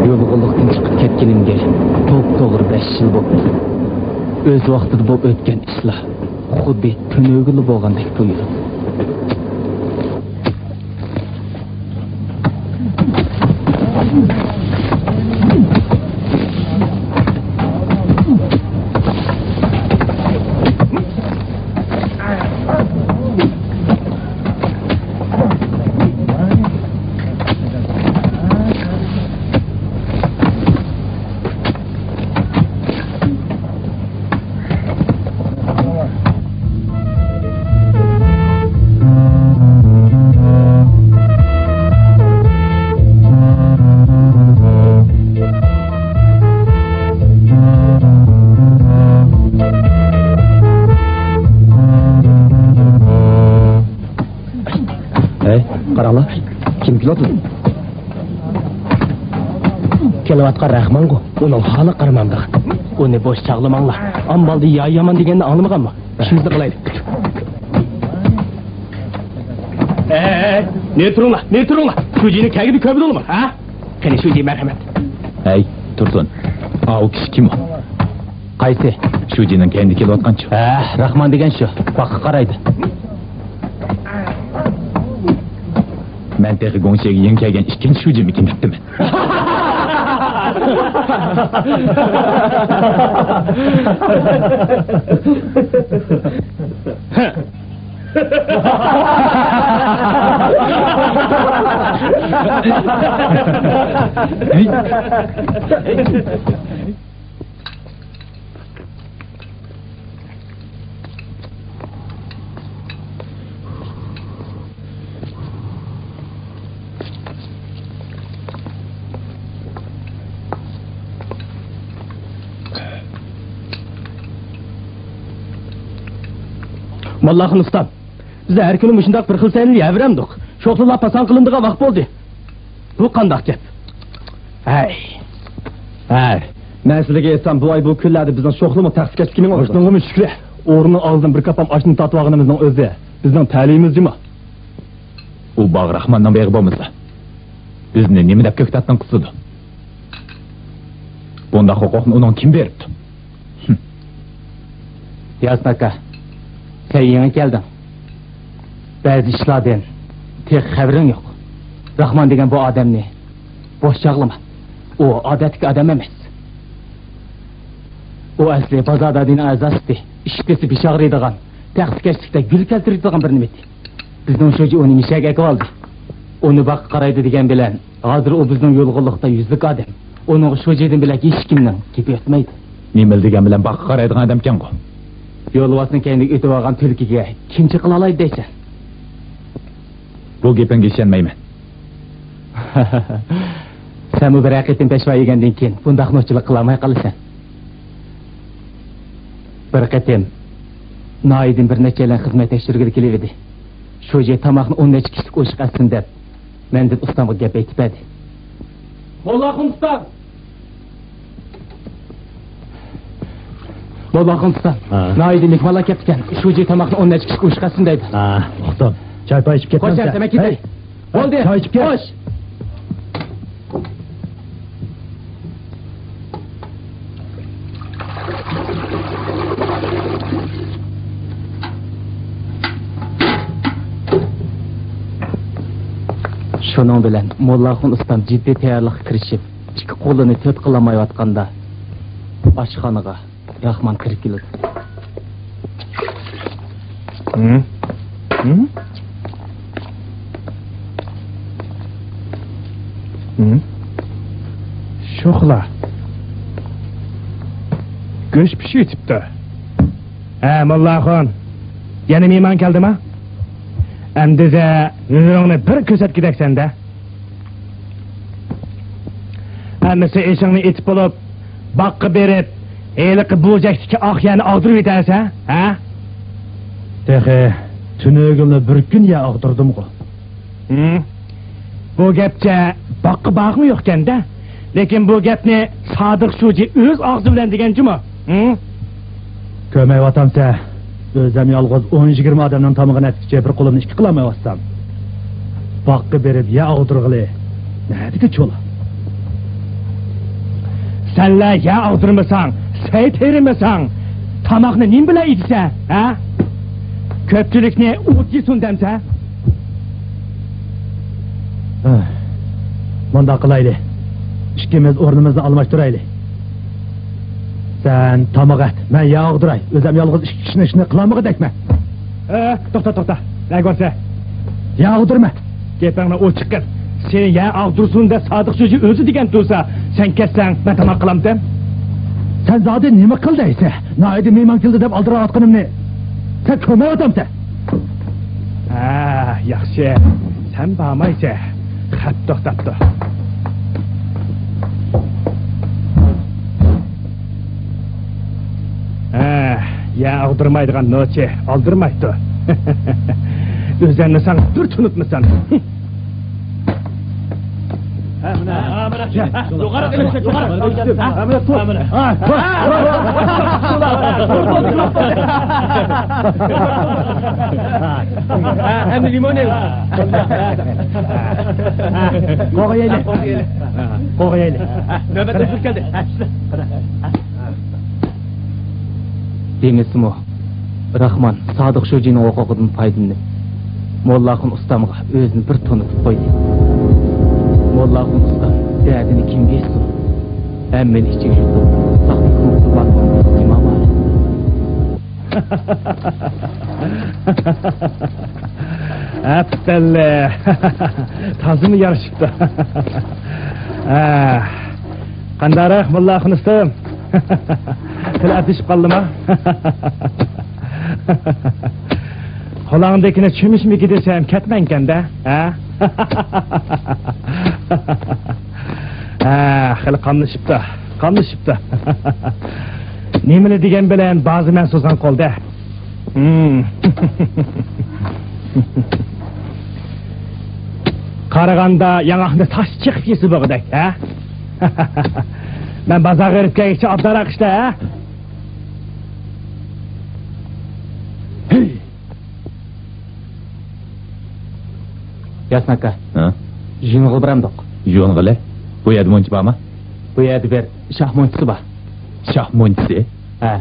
Yolg'onlikdan chiqib ketganimga to'g'ri 5 yil bo'ldi. O'z vaqtida bo'lib o'tgan ishlar xuddi tunogili bo'lgandek tuyuldi. Qaranglar, kim keladi? Kelayotgan Rahmango, uning holi qaramamda. Uni bo'sh chaqlamanglar. Ambaldi yaman deganni anglamaganmi? Ishimizni qilaylik. Ne turunglar? Shujining kagidi ko'p bo'lmi? Ha? Qani shuji marhamat. Hey, Tursun. O kishi kim? Qaysi? Shujining kendi kelayotgan-chi. Rahman degan shu. Boqqa qaraydi. Ben tek Gongşe'ye yeni kelgen ikinci şucu mikin gittim. Vallahi ustam, biz her günü müşündak bir xil seni yavremdik. Şoqlulap pasan qılındığa vaqt boldu. Bu qandaq gap? Hey, ben sizlere etsem bu ay bu küllerde bizden şoqlumu taksi geçip kimin oldu? Hoşluğumu şükre. Orunu ağzından bir kapam aşını tatıvağınımızdan özde. Bizden talihimiz mi? O bağ Rahman'dan beri bomuzda. Bizni nemi dep köktatdan kısıdı. Bunda hukukunu onun kim veripti? Yasnaka. Sen yeni geldin. Bazı işlerden tek haberin yok. Rahman degen bu adamni boş çağlama. O adetki adam emas. O asli bazada din azasti. İştesi bir şağrıydıgan. Taksikeşlikte gül keltiriydigan bir nimeti. Bizden çocuğu onun işe eki aldı. Onu bak karaydı degen bilen. Hazır o bizden yolgulukta yüzlük adam. Onun çocuğun bilen hiç kimden gibi etmeydi. Nimel degen bilen bak karaydıgan adam ken ko? Yolvasını kendi ötüp algan Türkiye'ye kimçi kılalaydı deysen? Bu gepin geçenmeymen. Sen bu bir hakitin peşva yegenden keyin bundaq noççılık kılamay kalısan. Bir ketim Naidin bir neçelen hizmet eştirgili kelevedi. Şoje tamaqni 10 neçe kişilik oşuq etsin dep mendin ustamga gap aytipedi. Mollahun ustam! Mollahun ustam! Naidin nikmala keptiken şoje tamaqni 10 neçe kişilik oşuq etsin deydi. Ustam, çay pay içip ketmem sen. Koş demek gidey. Oldu. Çay içip ket. Koş. Şunun bilen Mollahun ustam ciddi tayyorlik kirishib, ikki qo'lini to't qilamayotganda oshxonaga Rahman kirib keldi. Şoqla. Go'sht pishitibdi. Mollahun. Yana mehmon keldimi? Endi yüzüğünü bir ko'rsatgidaksan-da. Hammasi ishingni etib bo'lib, boqqa berib, eliqi bo'jakdiki oqyani og'dirib etarsan, ha? Tehe, tunugimni bir kun ya og'dirdim-ku. Bu gapcha boqqa bag'mi yo'qkanda? Lekin bu gapni Sodiq Shuji o'z og'zi bilan deganchi-mi? Ko'mayvatamsa, o'zim yolg'iz 10-20 odamning tomog'ini atkicha bir qo'limni ikki qilamayvatsam. Boqqa berib ya og'dirg'ili. Nadiga cho'la? Senle ya aldırmasan, seyit erimasan, tamakını nim bile idse, ha? Köpçülük ne ut yesun demse? Bunda kılaylı. İkimiz ornumuzu almıştıraylı. Sen tamak et, ben yağ ağdıray. Özüm yalğız iki kişinin işini kılamığı dekme. Toxta. Ne görse? Yağ ağdırma. Gepengme o çıkır. Seni yağ ağdırsun da sadık sözü özü degen dursa, sen kessen ben tamak kılam dem. Sen zaten nime kıl deyse, naidi meyman kıldı dep aldıra atqınım ne? Sen köme adamsın. Yaxşı. Sen bağmaysa, xat toxtatdı. Ya aldırmaydıgan noçe, aldırmaydı. Özlerini sen dürt unutmuşsan. Hem limon el. Koğayeli. Nöbette sus geldi. Demesi mo. Rahman Sadık Şoji'nin okuğunun paydını. Mollahın ustamıga özünü bir tonutup koydu. Mollahın ustam derdini kim bilsin? Emmeni içi yuttu. Saklıkın kurbanlığı imam Ali. Aptalle. Tazımı yarışıktı. Kandarak Mollahın ustam. Til atışıp kaldı mı? Kulağındakine çümüş mü gidersem ketmenken de, ha? Hılı kanlışıptı. Nemini degen bilen bazı men sozan kolda. Karaganda yanağında taş çıkıp yesi bağıdak, ha? Ben bazağa verip gelişi abdarak işte, ha? Yasnaka, Ha? jingıl biramdoq. Yo'ng'ili. Bu yerda munchi bormi? Bu yerda bir shahmonchisi bor. Shoh munchisi. Ha.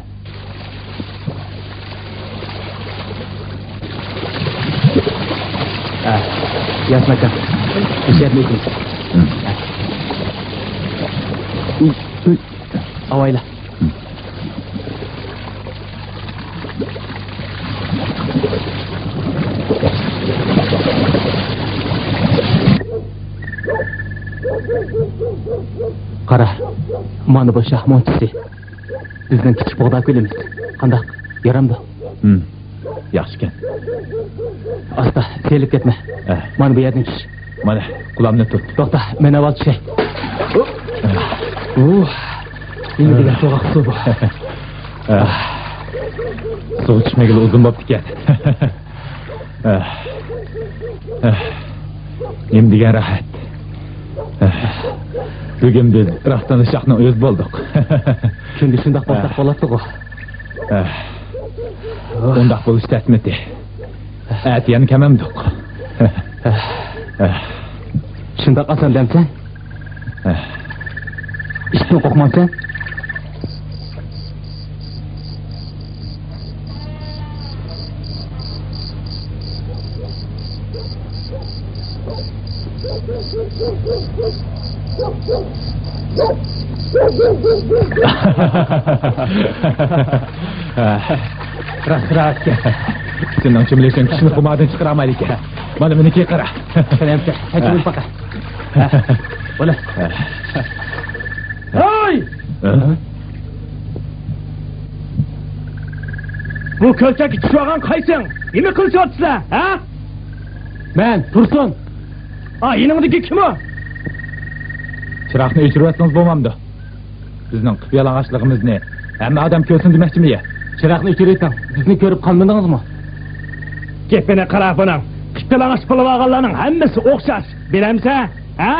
Yasnaka, ishlatma ikimiz. Avayla. Qara, mana bu shahmonchisi. Bizning kichik bog'da kelamiz. Qandaq? Yaramdi. Yaxshi ekan. Asta, selib ketma. Mana bu yerdan kish. Mana qulamni tut. To'xta, men avval tushay. Endi degan so'g'aq suv bor. Suv ichmagili uzun bo'pti ekan. Endi degan rahat. Bugun biz rostdan shohni o'z bo'ldik. Kundi shundoq bo'lsa bo'ladi-ku. Undaq bo'lish tasmeti. Atyan kamamdiq. Shundoq oson demsan? Ishdan qo'rqmaysan? Rast. Senin çimleşen kişini kumadan çıkaramaydı ki. Bana meniki qara. Selamta. Hadi baqa. Ola. Hey! Bu kölçek içiyorgan kaysın? Nime kılıyorsunuz, ha? Men Tursun. Yanındaki kim o? Chiroqni o'chirvatsangiz bo'lmamdi. Bizning qiyalang'achligimizni hamma odam ko'rsin demoqchimi? Chiroqni o'chiraysan. Bizni ko'rib qolmadingizmi? Gepini qara buning. Qittalang'ach qilib olganlarning hammasi o'xshash. Bilamsa? Ha?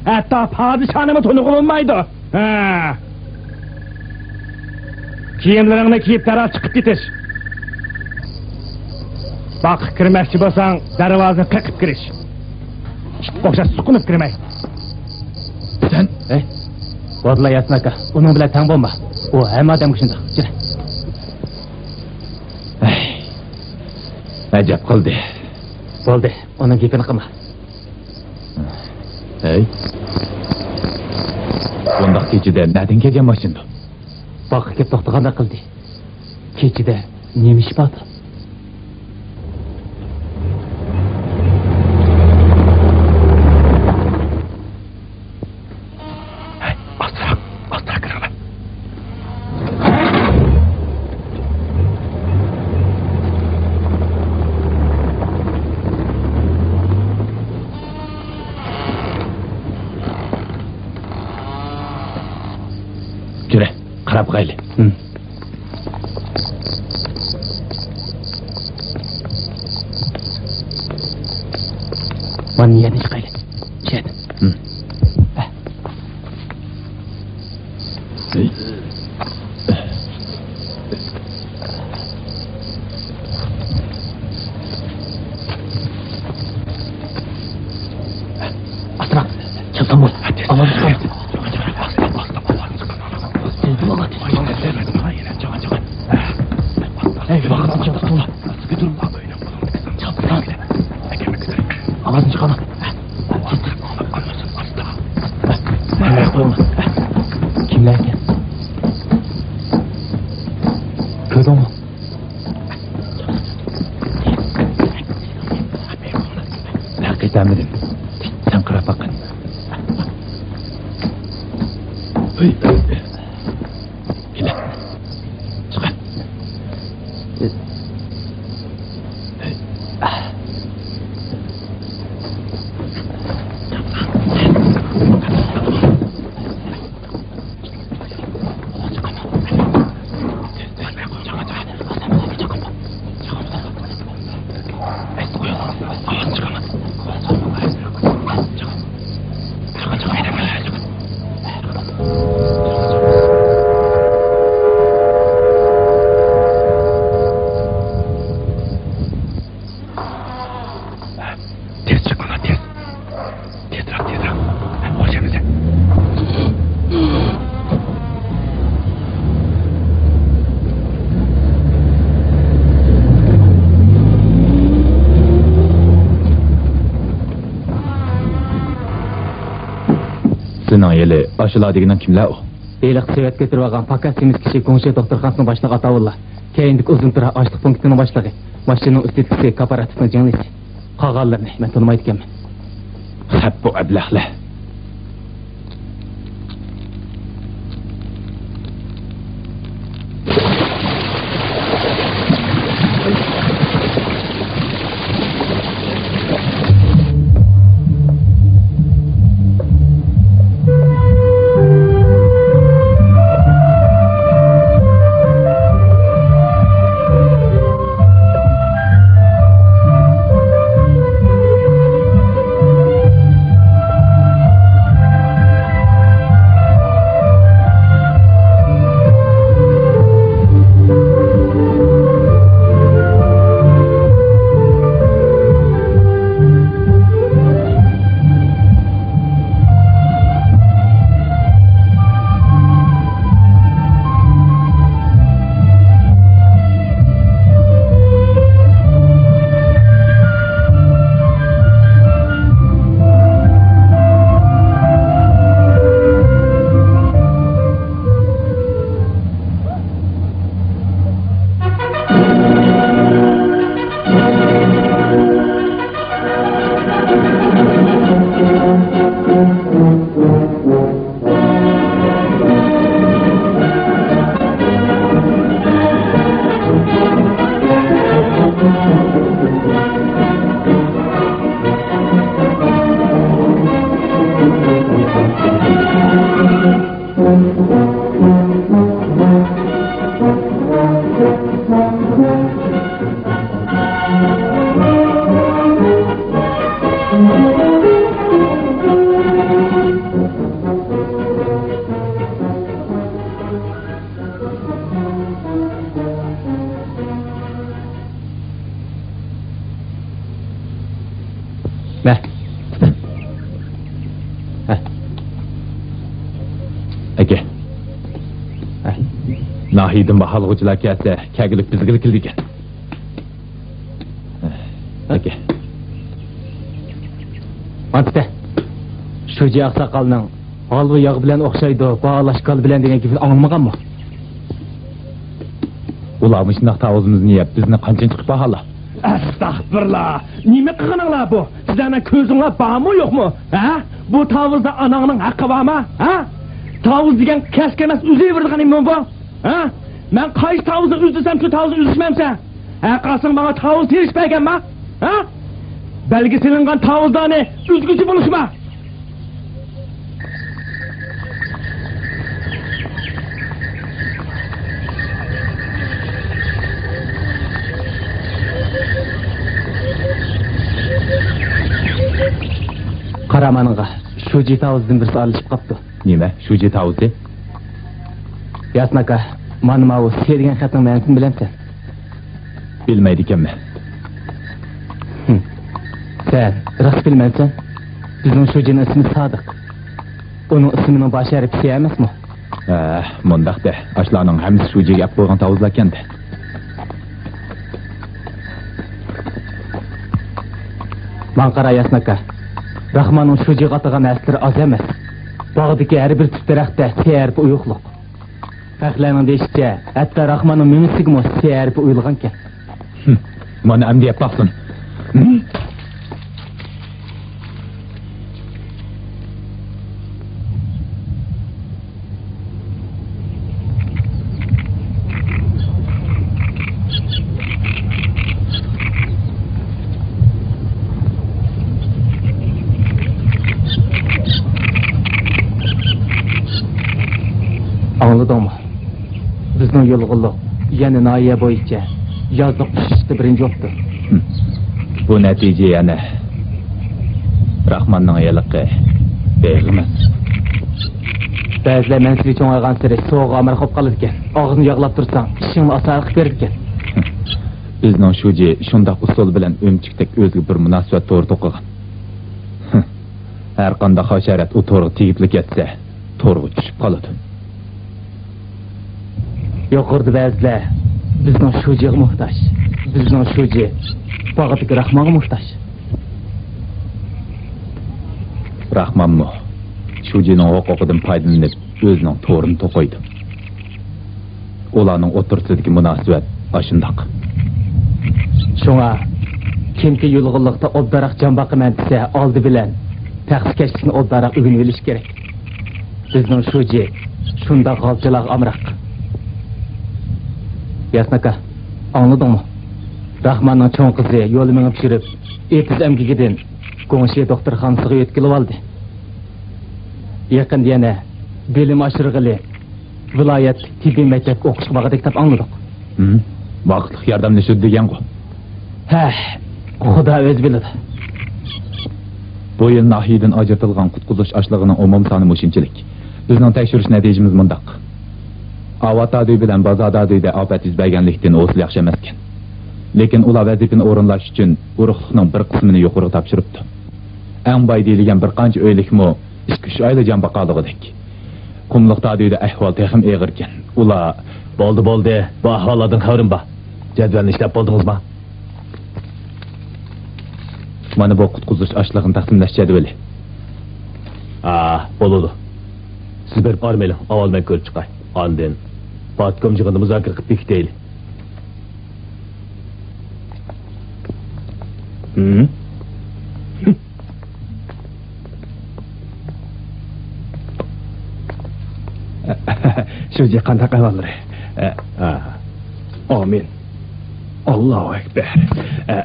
Hatto podshohni to'niq olmaydi. Ha. Kiyimlaringni kiyib darhol chiqib ketish. Bak kirmoqchi bo'lsang, darvozani qiqib kirish. O'xshash suqunib kirmay. Sen? Odla Yasin aka, onun bilan tang bo'lma. U hamma odamga shunday. Jira. Ajab qildi. Bo'ldi, uning gapini qilma. Hey. Bundaq kechida nadin kelgan mashina? Boqqa to'xtaganda qildi. Kechida nima ish bor? Jira, qarab qayli. Mana yana chiqayli. Chet. Asra, çabuk ol. Aman çıkalım. Ağzını çıkalım. Kimler ki? Gördün mü? Hakikaten mi? Sen kıra bakın. Gel. Çıkar. Tez çık ona tez. Tezrak. Hocamıza. Senin yeli aşıladığından kimler o? Beylik sevet getirip algan fakat semiz kişi Kongshe doktorxonasining boshlig'i Atavulla. Keyinlik uzuntura açlık punktining boshlig'i. Mashinaning üstetkisi kooperatifning jinglisi. Qolganlarni men tanımaydı ekanman. Hep bu ablahlar. Aka. Nahidin bahalg'uchilar kelsa, kagilib bizgil kildigan. Aka. Mantda. Shoji aqsaqalning olg'i yog' bilan o'xshaydi, bağlashqal bilan degan gapni anglamaganmi? Ular shundoq tavozimizni yeb, bizni qancha chiqib bahala? Astagfirullah. Nima qilganinglar bu? Sizlarning ko'zinglar bormi, yo'qmi? Ha? Bu tavuzda anangning haqqi bormi? Ha? Tavuz degan kasb emas, uzaverdiganim bu. Ha? Men qaysi tavuzni uzdisam, shu tavuzni uzishmamsa, qasing menga tavuz terishmaganmi? Ha? Belgi silingan tavuzdani üzgücü buluşma. Qaramanınğa, Shoji tavuzdin birisi alışıp qaptı. Nima? Shoji tavuzi? Yasnaka, manma o sevdiğin xatın ma'nosini bilamsan? Bilmaydi ekanman. Sen rost bilmaysan, bizning Shojining ismi Sodiq. Uning ismining bosh harfi S emasmi? Mundaqda, ashlarning hammasi Shojiga gap qo'ygan tavuzlar ekanda. Man qara Yasnaka. Rahmanning Shojiga atagan asli oz emas. Bog'dagi har bir tut daraxtda S harfi uyuqliq. Faqlarning deyishicha, hatto Rahmanning mingsigimi S harfi uyulgan ekan. Mana amdi yap baqsin. Anladыңмы? Bizning yo'lg'iliq, yana noya bo'yicha yozliq pishishda birinchi o'tdi. Bu natija yana Rahmanning yiliqi beg'imas. Ba'zilar men sizga cho'ng'aygan siri so'g'i amir qolib qolar ekan. Og'zini yog'lab tursang, ishingni osar qilib berar ekan. Bizning Shoji shundoq usul bilan o'mchikdek o'ziga bir munosabat to'g'ri to'qigan. Har qanday hasharat u to'g'ri tegibli ketsa, to'g'ri tushib qoladi. Yuqorida ba'zilar bizning Shojiga muhtoj. Bizning Shoji faqat Rahmonga muhtoj. Rahmonmi? Shojining huquqidan foydalanib o'zining to'g'rini to'qiydi. Ularning o'rtasidagi munosabat ashundoq. Shunga kimki yo'lg'iliqda obdaroq jon boqaman desa, oldi bilan taxsikashlikni obdaroq o'rganib olish kerak. Bizning Shoji shundoq g'alchilar amroq. Yasnaka, anladыңмы? Rahmanning cho'ng qizi yo'l minib yurib, Etiz amgigidan Qo'ngshi doktorxonasiga yetkilib oldi. Yaqinda yana bilim oshirg'ili viloyat tibbiy maktab o'qish vaqtida deb anladik. Vaqtliq yordamlashib degan qo'y. Xudo o'z biladi. Bu yil Nahidin ajratilgan qutquzish ashlig'ining umum soni mushinchilik. Bizning tekshirish natijamiz mundaq. Avatadı bilan bazadada afat yuz berganlikdan o'sil yaxshi emas ekan. Lekin ular vazifani o'rinlash uchun urug'liqning bir qismini yuqori topshiribdi. Eng boy deyilgan bir qancha o'ylikmi 2-3 oyda jon boqaligidek. Qumliqdagi ahvol texim eg'ir ekan. Ular bo'ldi, bu ahvollardan xabarim bor. Jadvalni ishlab bo'ldingizmi? Mana bu qutquzish ashlig'ini taqsimlash jadvali. Bo'ladi. Siz berib olmaylik, avvaldan ko'rib chiqay. Ondan patkomjig'ini muzokara qilib bekitaylik. Shoji qanday qilganlar? Amin. Allohu akbar.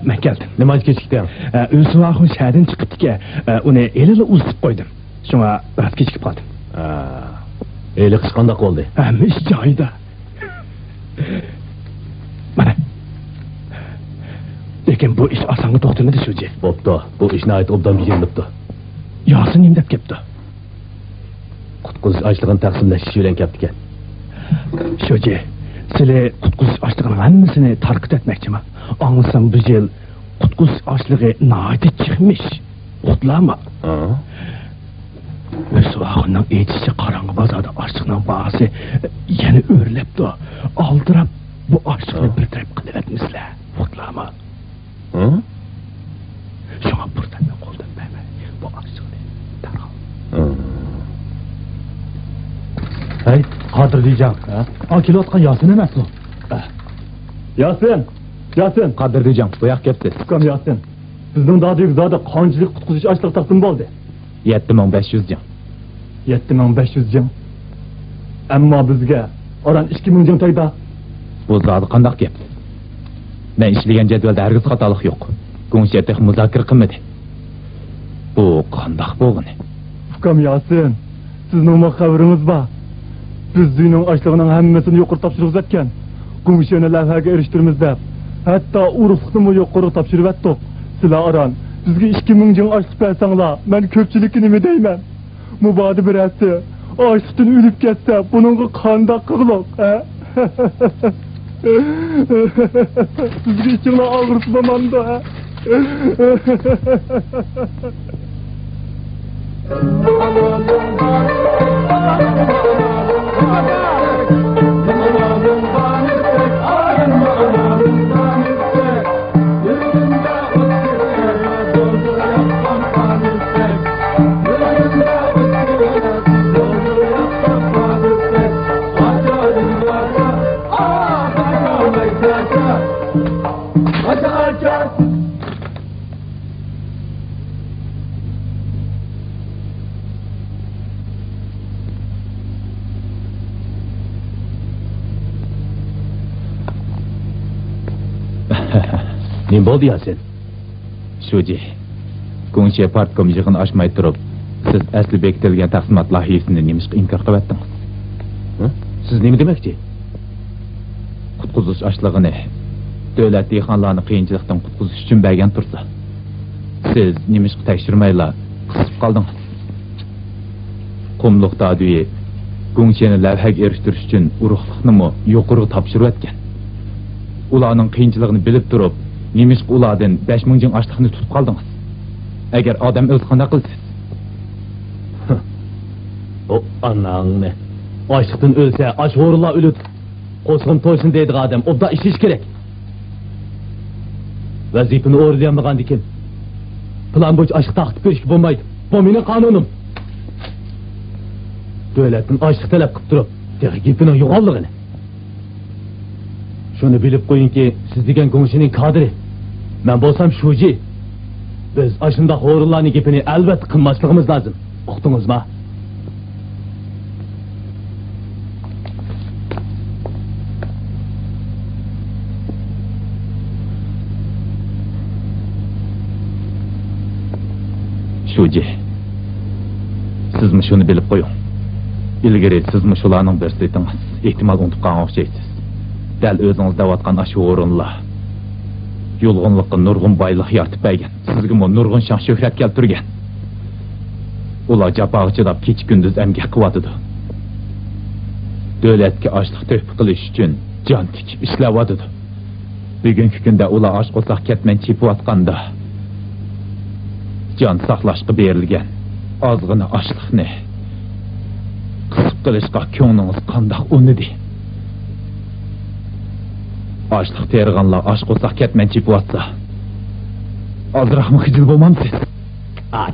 Men keldim. Nima kechikdim? O'svaqo shahardan chiqibdi-ki, uni elila uzib qo'ydim. Shunga biraz kechikib qoldim. Eli qisqanda qoldi. Hamish joyida. Mana. Lekin bu ish osonga to'xtamadi Shoji. Bo'pti. Bu ishni ayt obdan bejirilibdi. Yosin nima deb ketdi? Qutquzish ashlig'ini taqsimlash bilan ketdi ekan. Shoji, sizlar qutquzish ashlig'ining hammasini tarqib etmoqchimi? Anglasam bu yil qutquzish ashlig'i noyda chiqmish. O'tlama. Özvağının etisi karanğı bazada aşkının bağısı yeni örlep de aldırıp bu aşkını bir taraf kılıvetmişler. Mutlama. Hı? Şuna buradan da koldan verme. Bu aşkını takal. Hı. Hey, Kadir diyeceğim. Akil atkan Yasin emez mi? Yasin! Yasin! Kadir diyeceğim, bu yak kepti. Çıkam Yasin. Bizden daha büyük zada kancılık kutkuzuş açlık taktım oldu. 7500 can. 7500 can. Ama bizge oran 2000 can toyda. Bu zadı qandaq gep. Ben işleyen cedvelde hergiz hatalık yok. Gönşetek muzakir qilmadi. Bu qandaq boğunu. Çıkam Yasin. Sizin o haberiniz var. Biz dünyanın açlığının hemmesini yukarı tapşırız etken. Gümüşene levhege eriştirimiz dep. Hatta urufluğunu mu yukarı tapşırıp ettik. Sila aran. Bizge 2000 can açlık versanla. Ben köpçülükini mi deymen? Mübadi birisi. Açlıktan ölüp getse bunun kandaq kığılık. Sizge içine ağırslamam da. Ne boldu Yasin? Şuji. Gönşe partkom yığın aşmay turup, siz asli bekletilgen taqsimat layihasini nemişki inkar qilib etdingiz? Siz nima demoqchi? Qutquzish ashlığını, davlat dehqonlarni qiyinchilikdan qutquzish uchun bergan tursa, siz nemişki tekshirmayla qisib qoldingiz. Qumluqda aduyi Gönşeni lavhaga erishtirish uchun urug'liqnimi yuqori topshirib etgan. Ularning qiyinchiligini bilib turib, nemişki ulardan 5000 jin açlıqni tutib qoldingiz. Agar odam o'z qanday qilsiz? O anağını. Açlıktan ölse aç horula ölüp. Qo'sqin to'ysin deydi adam. Obda ishish kerak. Vazifani o'rlayamag'andi kim? Plan bo'yicha açlık taqib berishga bo'lmaydi. Bu mening qonunim. Davlatdan açlık talab qilib turib, texnikani yo'qolligini. Şunu bilip qo'yingki, siz degan Gönşening kadri. Men bo'lsam shuji. Biz aşında horullarning gapini albatta qilmasligimiz lozim. Uqdingizmi? Shuji. Sizmi shuni bilib qo'ying. Ilgari sizmi shularning birisi edingiz. Ehtimol unutib qolgan o'xshaysiz. Dal o'zingiz davatgan aşı o'rinlar. Yolg'onliqqa nurg'un boylik yaratib bergan. Sizga mo nurg'un shon shuhrat keltirgan. Ular jafoga chidab kecha kunduz emgak qilyotdi. Davlatga ochliq to'hfa qilish uchun jon tikib ishlayotdi. Bugungi kunda ular och qo'saq ketmay chepayotganda jon saqlashga berilgan ozg'ina ochliqni qisib qilishga ko'nglingiz qandoq unidi? Açlık terganlar aç qo'saq ketmay chepayotsa, ozroqmi xijil bo'lmamsiz?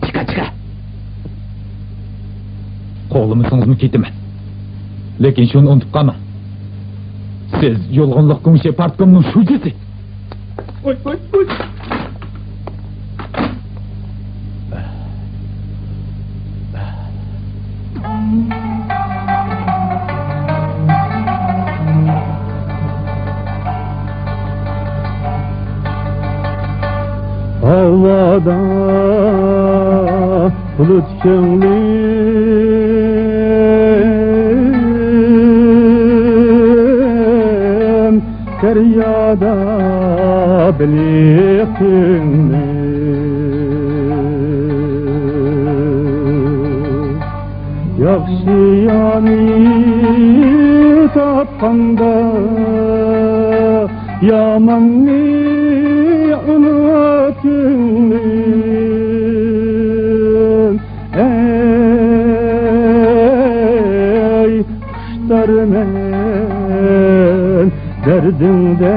Chiqa. Qo'limizingizmi ketaman. Lekin shuni unutib qolmang. Siz yolg'onliq Gönşe partkomning shujisi. Oy. Havada bulut şenlim, deryada biliqinlim. Yaxşı yani tapqanda, yamanni unutun. darmen derdinde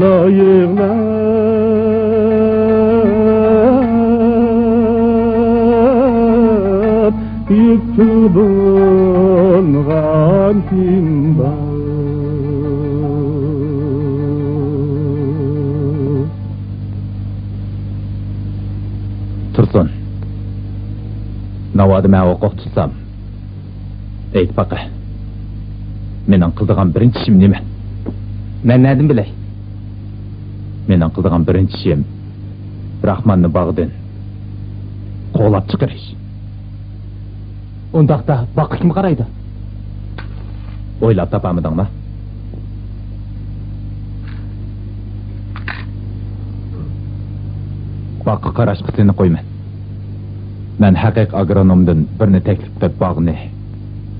layıqlab yüktül bulğan kim var? Tursun. Navadı mən oqoq tutsam. Eyt baqa. Menin qıldığan birinci işim neme? Men nädim biley? Menin qıldığan birinci işim Rahmanны bağdan qoğlap çıqırış. Ondaqda bakı kim qaraydı? Oylap tapamıdın mı? Bakı qaraşqı seni qoyman. Ben haqiq agronomdan birini teklif qilib bağını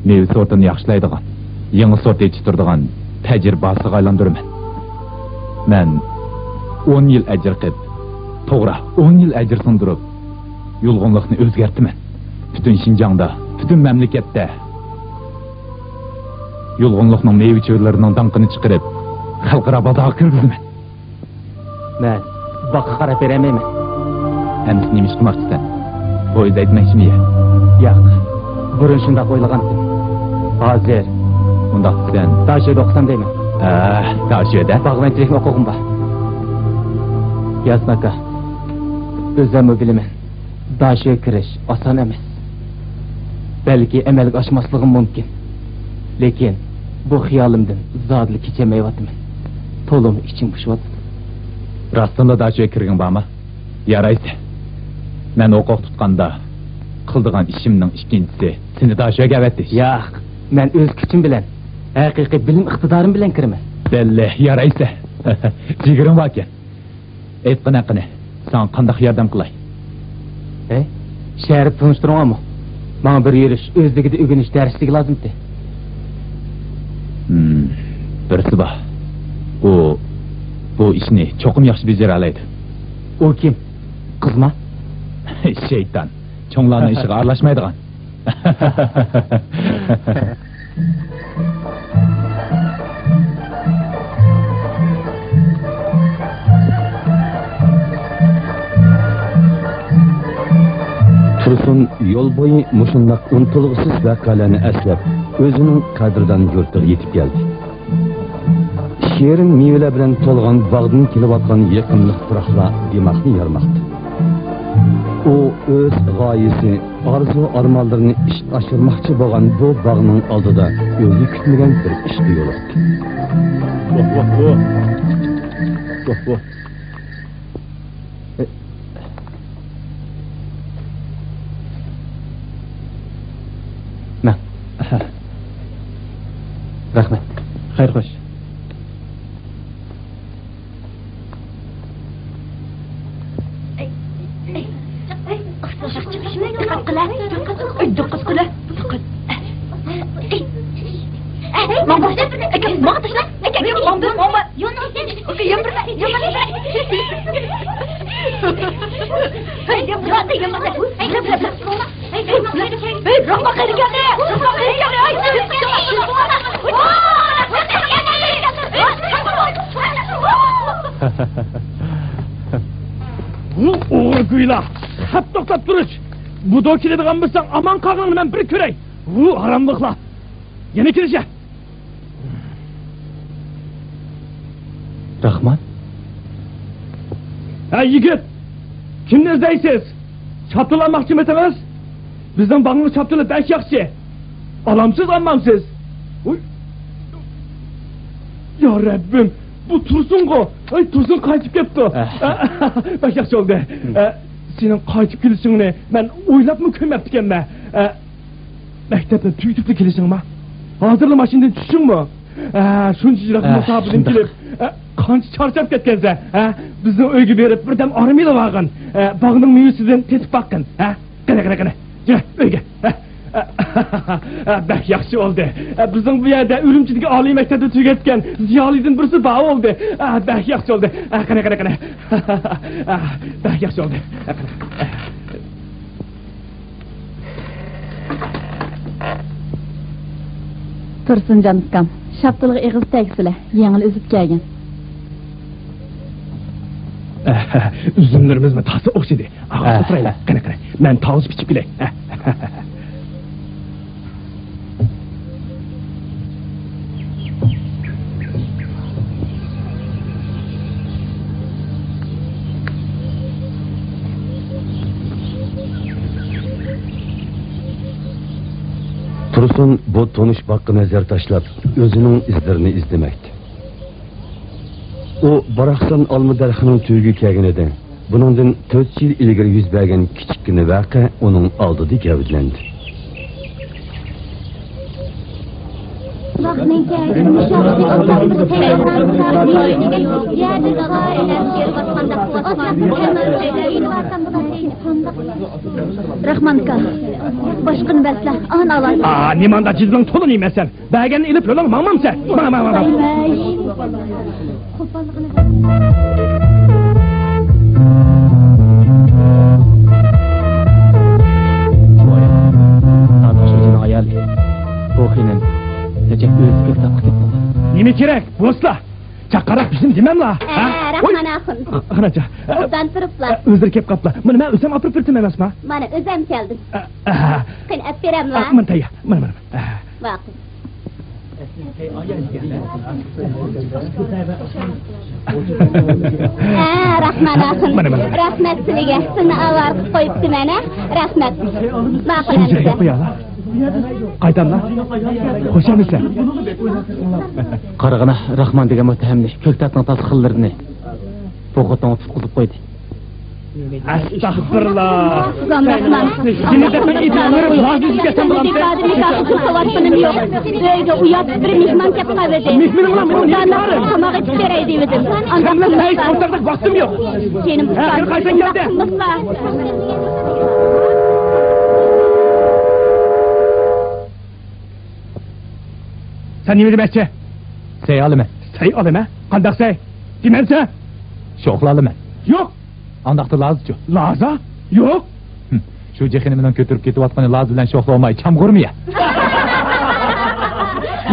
meyve sortunu yaxshilaydigan, yangi sort yetishtiradigan tajribasiga aylantirman. Men 10 yil ajr qilib, to'g'ri 10 yil ajr sindirib, yulg'unlikni o'zgartiraman. Bütün Şinjan'da, bütün memlekette yulg'unlikning meyve chorlarining danqini chiqarib, xalqaro bozorga kirgizaman. Men bakı qarab beremeyman. Emis nemish qilmoqchisan? Poyuz aytmoqchimi? Yo'q. Burun shundoq o'ylagandim. Hozir Undaq sen Daşö'de oqsam deyman. Daşö'de? Bağlanchilik huquqim bor. Yasin aka, o'zimmi bilaman. Daşö'ga kirish oson emas. Belki amalga oshmasligim mumkin. Lekin bu xiyolimdan zodli kechamayapman. To'lim ichim pushyapti. Rastında Daşö'ga kirgin bormi? Yaraysa. Men oqoq tutqanda qildigan ishimning ikkinchisi seni Daşö'ga avatdi. Yo'q, men o'z kuchim bilan, haqiqiy bilim iqtidorim bilan kiraman. Belli, yaraysa. Jigirim bor ekan. Aytqina qani, sen qanday yordam qilay? Şəhəri tanıştırmamı? Bana bir yürüyüş, özlüğüde ögünüş dərsliği lazımdı. Birisi var. Bu işini çokum yaxşı beceri alaydı. O kim? Kız mı? Şeytan. Çoğlarının işine arlaşmaydıgan. Tursun yol boyu muşunlaq untulğusuz vəqqalarını əslab, özünün kadrdan yurtluğa yetib gəldi. Şiirin meyveler bilen tolğan bağdan kelib atqan yaqinliq turaqlar dimaqni yarmaqdı. O öz g'oyasi, arzu armonlarini ish oshirmoqchi bo'lgan bu bog'ning oldida o'zi kutmagan bir ishga yo'liqdi. Ne? Rahmet. Hayır hoş. Oğurguyla, hep toktap duruş. Bu da kilediğen bilsen aman kalkanını ben bir körey. Haramlıkla. Yeni kilece. Rahman? Yigit, kimlerdeysiniz? Çaptılanmakçı mısınız? Bizden bağını çaptılı beş yakçı. Alamsız anlamsız. Uy. Ya Rabbim, bu Tursun ko. Ay Tursun kaçıp gitti. Beş yakçı oldu. Senin kaçıp gelişini ben oylap mı kömeptiken be? Mektepten tüytüklü gelişin mi? Hazırlama şimdi düşün mü? Şunca musabıdım gelip kançı çarşap ketkense, bizim öykü verip birden armayla bağın. Bağının meyvesinden tesip bakın. Gene. Öykü. Bek yaxşı oldu. Bizim bu yerde ürümçideki âli mektepte tügetken ziyalidin birisi bağı oldu. Bek yaxşı oldu. Gene. Bek yaxşı oldu. Tursunjon ukam, şaptılığı eğiz tegsile, yengil üzüp kelgen. Üzümlerimiz mi tası okşidi? Ağa sıfırayla, kına. Ben tavuz biçip bile. Tursun bu tonuş bakı nazar taşlap özünün izlerini izlemekti. O baraksan alma derhinin tüyügü kelgenede. Bunundan 4 yıl ilgiri yüz bergen kiçikkine vaka onun aldığı gavdlendi. Rahmanka, başkın besle, an alan. Nimanda cizbin tolu nimesen. Bergen ilip yolun mamam sen. Mamam. Çocuğun hayali. Okuyun. Necek özgür kitap kitap. Nimi kerek, bosla. Çakarak bizim demem la. Rahman akın. Qanacha. Buradan turuplar. Özür kep qapla. Mana men o'zim apirib turdim emasmi? Mana özüm keldim. Qani apperam la. Mana tayya. Mana. Vaqt. Rahman akın. Rahmat sizga. Seni avar qo'yibdi mana. Rahmat. Ma'qulansiz. Qaydan la? Xo'shamisiz? Qarag'ana Rahman degan muttahamni ko'ktatning tasqinlarini bo'g'otdan tutqizib qo'ydi. Astagfirullah. Rahman. Seni defen itibarım vazgeçip sen bulamsın. Kavattınım yok. Öyle uyap bir mihman kep kavedi. Mihmanım ulan benim itibarım. Kamağı içberey dedim. Sen ben hiç kurtardık vaktim yok. Senin Her kaysan geldi. Sen nimi demekçi? Sey alımen. Sey alime. Kandak sey. Dimense? Şoqla alımen. Yok. Andaqda lazıcı. Laza? Yok. Şu cehennemden götürüp ketip atmanı lazı bilen şoqla olmay çam kurmuya.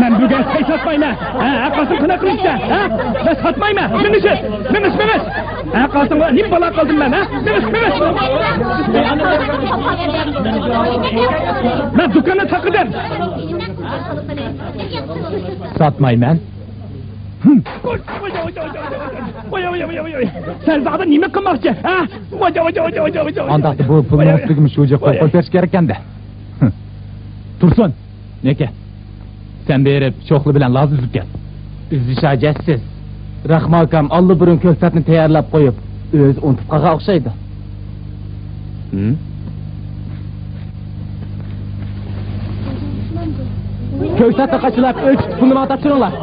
Ben bugün sey satmayma. Kalsın kına kılıçta. Ben satmayma. Memiş. Kalsın nim bala kaldım ben. Memiş. Ben dükkanı takıdım. Satmay men. Sen zaten nime kılmakçı? Andaqda bu pulni o'tligim shu joyga qo'yib berish kerak ekanda. Tursun, neka? Sen berib sho'xli bilan laz uzib kel. Uzish ajatsiz. Rahman akam allı burun ko'ktatni tayyorlab qo'yib, o'zi unutib qolgan o'xshaydi. Ko'ktatni qachilab o'ch pulni atab turinglar.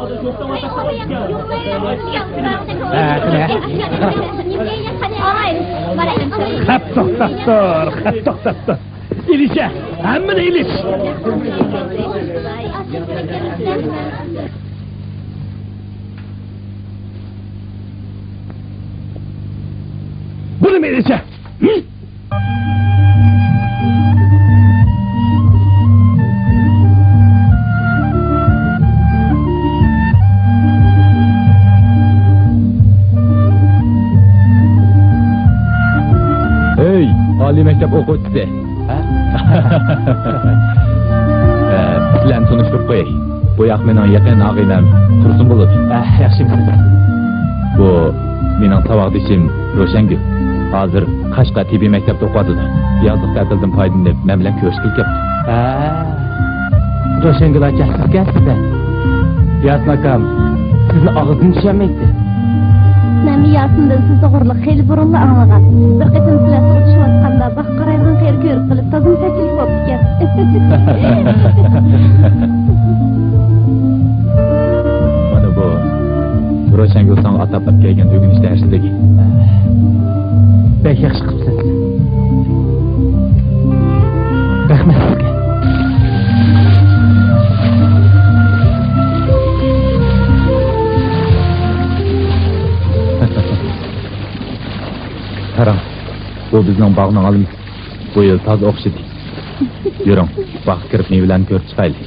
Hep doktor. İlişe, hemen iliş. Bunu mu ilişe? Hey, Ali mektep o'quvchisi. Bilan tanishtirib qo'yay. Bu yoq mening yaqin og'ilam Tursun bo'ladi. Yaxshimisiz? Bu mening savodishim Ro'shangul. Hozir Qashqa tibbiy maktabda o'qiydi. Yozlik ta'tildan foydalanib, men bilan ko'rishib kelibdi. Ro'shangul aka sizga. Yasin akam sizni og'zini tushunmaydi. Ben miyasında siz doğruluk xeyli burunlu anlagan. Bir qetim silasi uçuşvatqanda bak qaraygan xeyr görüp qılıp tazın səsilik bo'lib Mana bu Ro'shangul sana ataplab kelgan bugun darsdagi. Bek yaxshi qilibsiz. Rahmat sizga. Qarang, bu bizning bog'ning olimiz. Bu yil toza o'xshidi. Yuring, bog' kirib mevalarni ko'rib chiqaylik.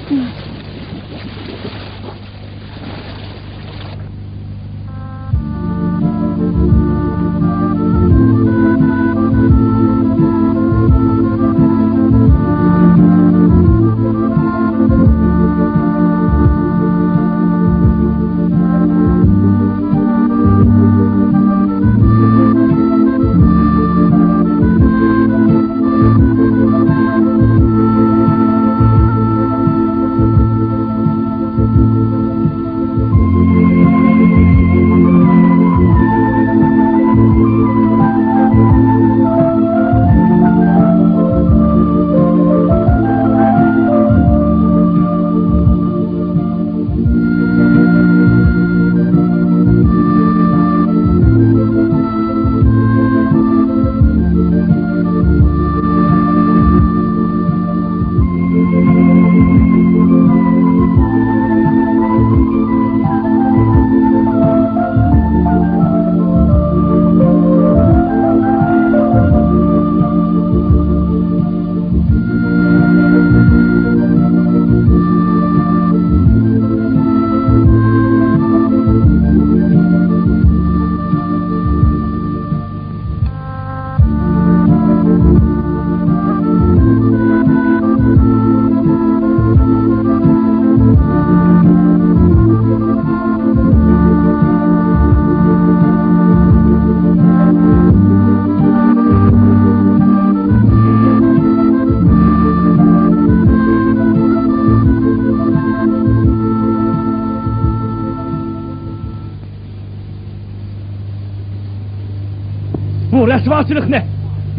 rasvochilikni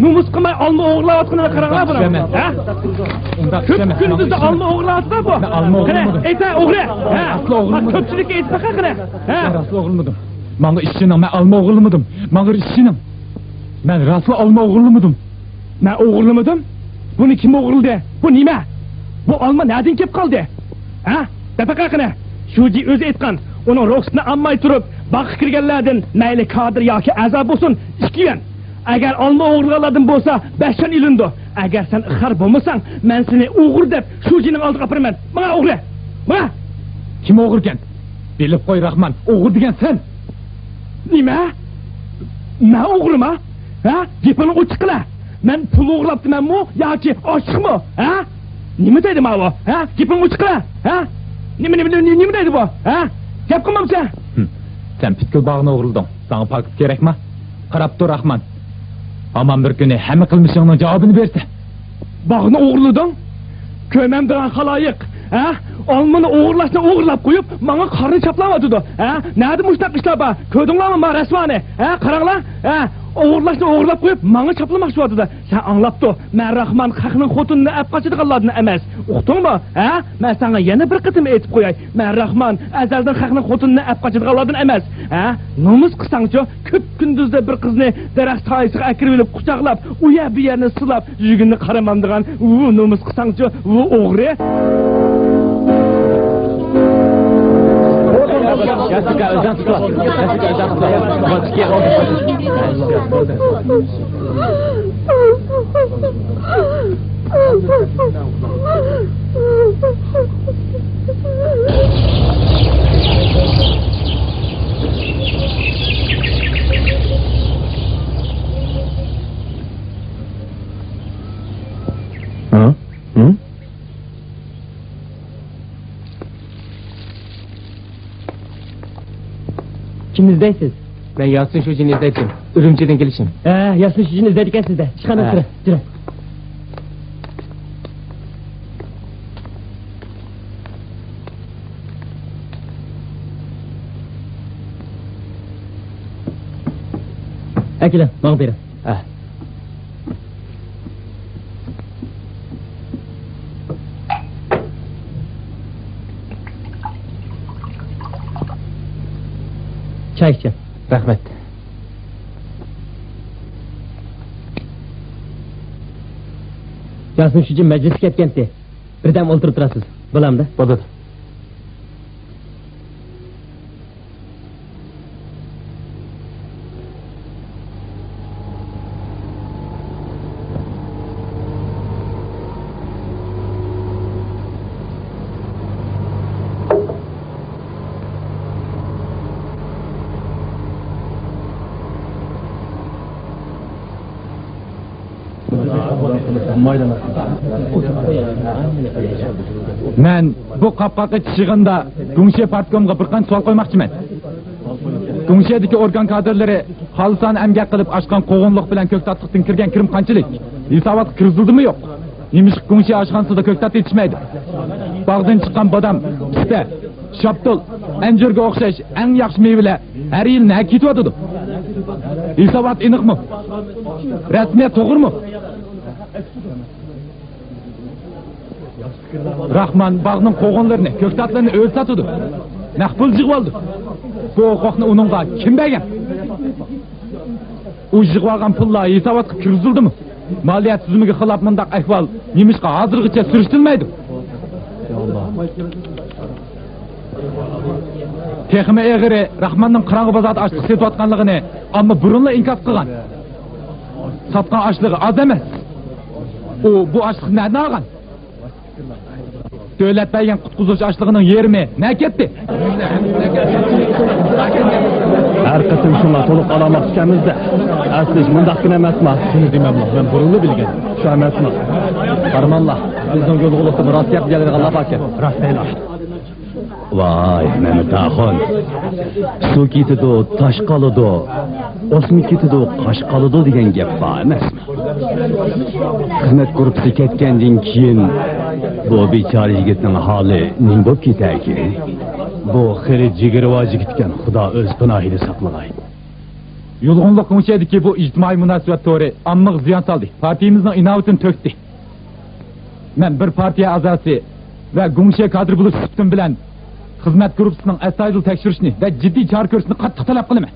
nomus qilmay olma o'g'irlayotganini qaranglar buni. Ha? Ko'p kunduzda olma o'g'irlayapti bu. Qani, ayta o'g'ri. Ha, ko'pchilikka aytbaqa qani. Ha, Raslı oğurlamadım. Bana işçinin, ben alma oğurlamadım. Bana işçinim. Ben raslı alma oğurlamadım. men o'g'irlamadim. Buni kim o'g'irladi? Bu nima? Bu olma nereden kelib qoldi? Ha? Dafaqa qani. Shuji o'zi aytgan, uning ruxsatini olmay turib, baqqa kirganlardan mayli kadr yoki a'zo bo'lsin, ishkiyan. Agar olma o'g'irladim bo'lsa, 5 yil ilindi. Agar sen ixar bo'lmasang, men seni o'g'ir deb Shujining oldiga aparaman. Mana o'g'ri. Mana. Kim oğurken? Bilip koy Rahman. Oğur diyen sen. Nima? Men o'g'rima? Ha? Gapini ochiqla. Men pul o'g'irlabdimanmi yoki ochiqmi? Ha? Nima deydi mana bu? Ha? Gapini ochiqla. Ha? Nima deydi bu? Ha? Gap qilmamsan? Sen pitkil bağına oğruldun. Sana paket gerek mi? Qarab dur Rahman. Aman bir günü hem kılmışının cevabını verse. Bağını o'g'irlading? Ko'mamdigan xaloyiq. Ha? Olmani o'g'irlab qo'yib, menga qarni chaplayotdi. Ha? Nada mushtaq ishlar bor. Ko'rdinglarmi men rasvoni? Ha? Qaranglar. Ha? O'g'irlab qo'yib, menga chaplamoqchi bo'ldi. Sen anglabdi. Men Rahman haqning xotinini olib qochadiganlardan emas. Uqdingmi? Ha? Men senga yana bir qitim aytib qo'yay. Men Rahman azaldan haqning xotinini olib qochadiganlardan emas. Ha? Nomus qilsangchi, ko'p kunduzda bir qizni daraxt soyasiga akirib olib quchoqlab, u bu yerni silab, yugurni qaramamdigan. U nomus qilsangchi, u o'g'ri. Jessica, özden tutla. Ha? Hı? Kim izleysiz? Ben Yasin Şuji'ni izleyeceğim. Ürümçiden gelişim. Yasin Şuji'ni izleydikken sizde. Çıkanın sıra. Sıra. Akila, bana verin. Çay içeceğim. Rahmet. Yasin Şuji meclis ketkendi. Birden o'ltirib turasiz. Bo'lamda? Bo'ladi. Ben bu kapkakı çıkığında Gümüşe Partkom'a bir qancha sual koymakçıyım. Gümüşe'deki organ kadrları halısan emgak kılıp aşkan qoğunluq bilen köktatlıqtın kirgen kirim qanchalik? Hisobat kirzildi mi yok? Yemiş Gümüşe aşkansızda köktat yetişmeydi. Bağdan çıkan badam, piste, şaptul, encirge o'xshash en yaxshi meyveler her yıl ne ketiyotdi? Hisobat aniq mı? Rasmiyat to'g'ri mu? Rahman bağının qo'g'onlarini, ko'ktatlarni o'zi sotdi. Naq pul yig'ib oldi. Bu huquqni uningga kim bergan? U yig'ib olgan pullar hisobotga kirzildimi? Maliyat tizimiga xilof mundaq ahvol nemishqa hozirgacha surishtirilmaydi? Texmi eg'iri Rahmanning qirang'i bozorda ochliq setayotganligini ammo burunla inkor qilgan. Sotgan ochlig'i oz emas. U bu ochliqni nereden olgan? Devlet bergen qutquzucu açlığının yerimi ne ketdi? Her kısım şuna toluq alamak işkemizde. Asliş mundaqkin emasma. Şunu demem la, ben burunlu bilgen. Şu emasma. Qarmanla, bizden yolu uluqda bir rast yap geldi Allah bakın. Rast eyla. Vay Mehmet Ağon. Su kitidu, taş kalıdu. Osmi kitidu, kaş kalıdu degan gap var emasmi? Xizmat guruhi ketgandan keyin bu bechora yigitning holi ning bo'lib ketarki? Bu xiri jigirvoji yigitgan Xudo o'z panohida saqlag'ay. Yulg'unliq Gumshediki bu ijtimoiy munosabat to'g'ri ommaga ziyon soldi. Partiyamizning inovatini to'kdi. Men bir partiya a'zosi va Gumshe kadr bo'lish sifatim bilan xizmat guruhining astoydil tekshirishni va jiddiy chora ko'rishni qattiq talab qilaman.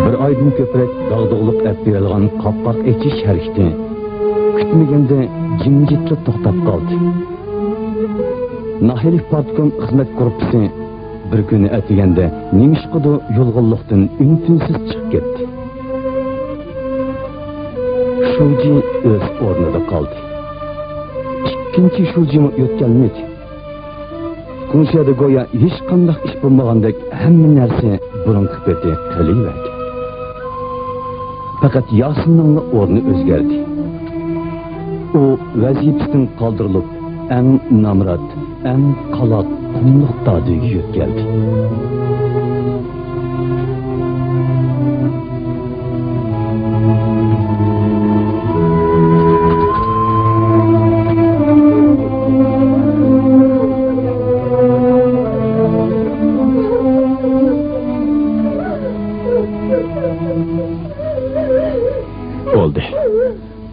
Bir aydan ko'proq dog'dug'liq aptirilgan qopqoq echish harakati kutmaganda jimjitlik to'xtab qoldi. Nahilif partkom xizmat guruhi bir kuni atiganda nemishqidu yolg'onlikdan ün-tinsiz chiqib ketdi. Shuji o'z o'rnida qoldi. Ikkinchi shujimi o'tganmidi. Gumsheda go'yo hech qanday ish bo'lmagandek hamma narsa burunqi peti qilaverdi. Faqat Yasinning o'rni o'zgardi. U vazifasidan qoldirilib, eng namrat, eng qalot qumliq tadiga yetgeldi. Bo'ldi.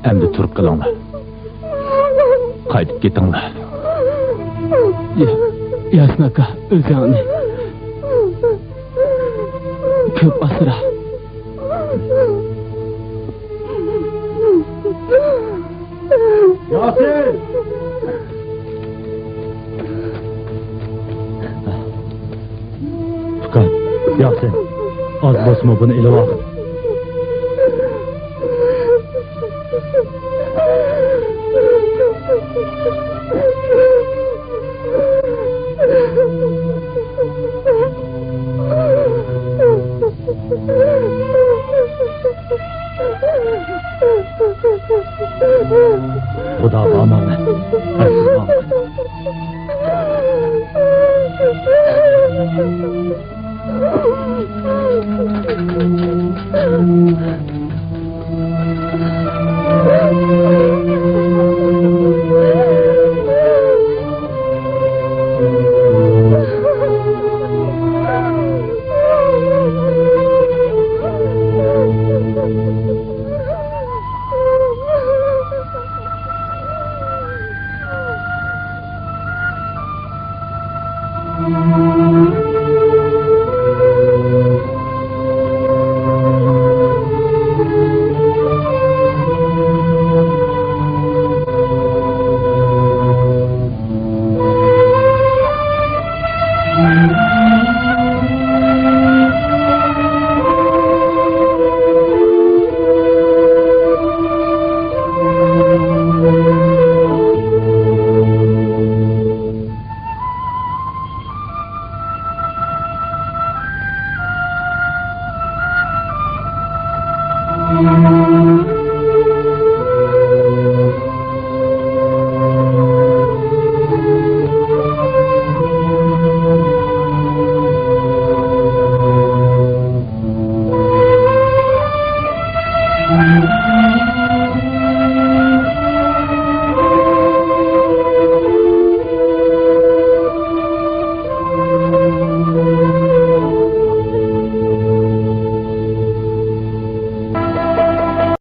Endi turib qolinglar. Qaytib ketinglar. Yasin aka, o'zingni ko'p asra. Yasin! Fuqat, Yasin, az bosma buni ilova. Xudoga omonat. Thank you.